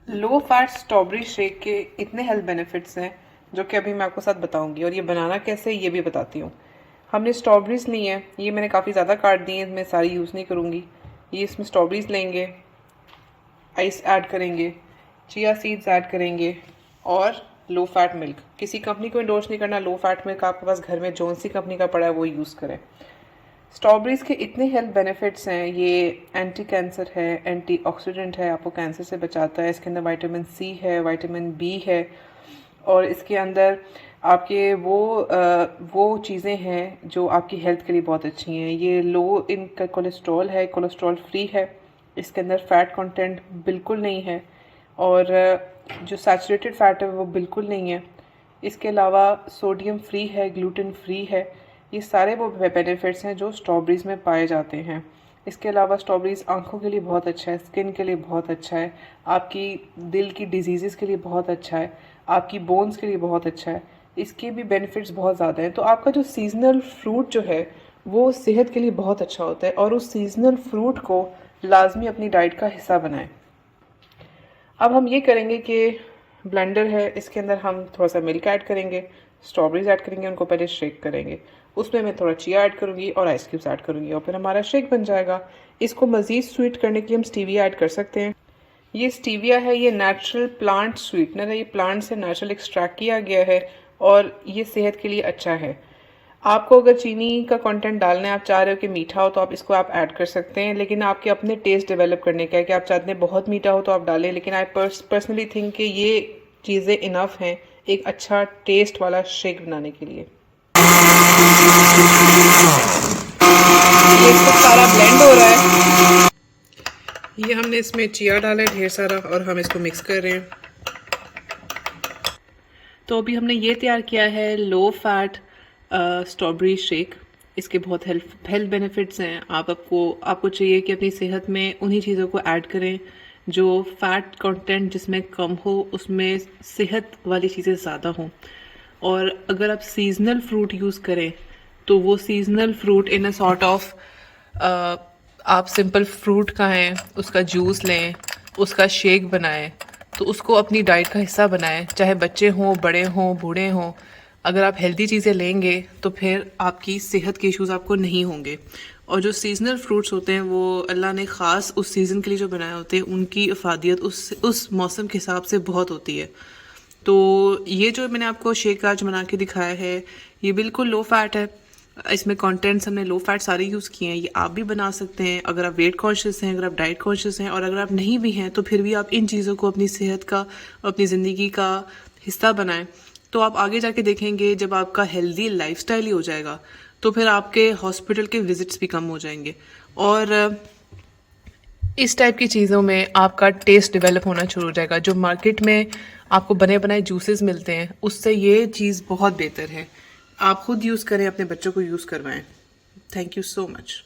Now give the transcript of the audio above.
Low fat strawberry shake के इतने health benefits हैं जो कि अभी मैं आपको साथ बताऊंगी, और ये बनाना कैसे ये भी बताती हूँ। हमने स्ट्रॉबेरीज ली हैं, ये मैंने काफ़ी ज़्यादा काट दी हैं, मैं सारी यूज़ नहीं करूँगी। ये इसमें स्ट्रॉबेरीज लेंगे, आइस ऐड करेंगे, चिया सीड्स ऐड करेंगे और लो फैट मिल्क। किसी कंपनी को इंडोर्स नहीं करना, लो फैट मिल्क आपके पास घर में जौन सी कंपनी का पड़ा है वो यूज़ करें। स्ट्रॉबेरीज़ के इतने हेल्थ बेनिफिट्स हैं, ये एंटी कैंसर है, एंटी ऑक्सीडेंट है, आपको कैंसर से बचाता है। इसके अंदर विटामिन सी है, विटामिन बी है, और इसके अंदर आपके वो चीज़ें हैं जो आपकी हेल्थ के लिए बहुत अच्छी हैं। ये लो इनका कोलेस्ट्रॉल है, कोलेस्ट्रॉल फ्री है। इसके अंदर फ़ैट कंटेंट बिल्कुल नहीं है, और जो सैचुरेटेड फ़ैट है वो बिल्कुल नहीं है। इसके अलावा सोडियम फ्री है, ग्लूटेन फ्री है। ये सारे वो बेनिफिट्स हैं जो स्ट्रॉबेरीज़ में पाए जाते हैं। इसके अलावा स्ट्रॉबेरीज़ आँखों के लिए बहुत अच्छा है, स्किन के लिए बहुत अच्छा है, आपकी दिल की डिजीज़ के लिए बहुत अच्छा है, आपकी बोन्स के लिए बहुत अच्छा है। इसके भी बेनिफिट्स बहुत ज़्यादा हैं। तो आपका जो सीज़नल फ्रूट जो है वो सेहत के लिए बहुत अच्छा होता है, और उस सीज़नल फ्रूट को लाजमी अपनी डाइट का हिस्सा बनाएं। अब हम ये करेंगे कि ब्लेंडर है, इसके अंदर हम थोड़ा सा मिल्क ऐड करेंगे, स्ट्रॉबेरीज ऐड करेंगे, उनको पहले शेक करेंगे। उसमें मैं थोड़ा चिया ऐड करूँगी और आइस क्यूब्स ऐड करूँगी, और फिर हमारा शेक बन जाएगा। इसको मज़ीद स्वीट करने के लिए हम स्टीविया ऐड कर सकते हैं। ये स्टीविया है, ये नेचुरल प्लांट स्वीटनर है, ये प्लांट से नेचुरल एक्सट्रैक्ट किया गया है, और ये सेहत के लिए अच्छा है। आपको अगर चीनी का कंटेंट डालना है, आप चाह रहे हो कि मीठा हो, तो इसको आप ऐड कर सकते हैं, लेकिन आपके अपने टेस्ट डेवलप करने का है कि आप चाहते हैं बहुत मीठा हो तो आप डालें। लेकिन आई पर्सनली थिंक कि ये चीज़ें इनफ हैं एक अच्छा टेस्ट वाला शेक बनाने के लिए। ये इसको सारा ब्लेंड हो रहा है। ये हमने इसमें चिया डाला है ढेर सारा, और हम इसको मिक्स कर रहे हैं। तो अभी हमने ये तैयार किया है लो फैट स्ट्रॉबेरी शेक। इसके बहुत हेल्थ बेनिफिट्स हैं। आपको चाहिए कि अपनी सेहत में उन्हीं चीज़ों को ऐड करें जो फैट कंटेंट जिसमें कम हो, उसमें सेहत वाली चीज़ें ज़्यादा हों। और अगर आप सीजनल फ्रूट यूज़ करें तो वो seasonal fruit in a sort of आप सिंपल फ्रूट खाएं, उसका जूस लें, उसका शेक बनाएं, तो उसको अपनी डाइट का हिस्सा बनाएं, चाहे बच्चे हों, बड़े हों, बूढ़े हों। अगर आप हेल्दी चीज़ें लेंगे तो फिर आपकी सेहत के इश्यूज़ आपको नहीं होंगे। और जो सीजनल फ्रूट्स होते हैं वो अल्लाह ने ख़ास उस सीज़न के लिए जो बनाए होते हैं, उनकी अफादियत उस मौसम के हिसाब से बहुत होती है। तो ये जो मैंने आपको शेक आज बना के दिखाया है, ये बिल्कुल लो फैट है। इसमें कंटेंट्स हमने लो फैट सारे यूज़ किए हैं। ये आप भी बना सकते हैं अगर आप वेट कॉन्शियस हैं, अगर आप डाइट कॉन्शियस हैं, और अगर आप नहीं भी हैं तो फिर भी आप इन चीज़ों को अपनी सेहत का, अपनी ज़िंदगी का हिस्सा बनाएं। तो आप आगे जाके देखेंगे जब आपका हेल्दी लाइफस्टाइल ही हो जाएगा तो फिर आपके हॉस्पिटल के विजिट्स भी कम हो जाएंगे, और इस टाइप की चीज़ों में आपका टेस्ट डेवलप होना शुरू हो जाएगा। जो मार्केट में आपको बने बनाए जूसेस मिलते हैं उससे ये चीज़ बहुत बेहतर है। आप खुद यूज़ करें, अपने बच्चों को यूज़ करवाएं। Thank you so much.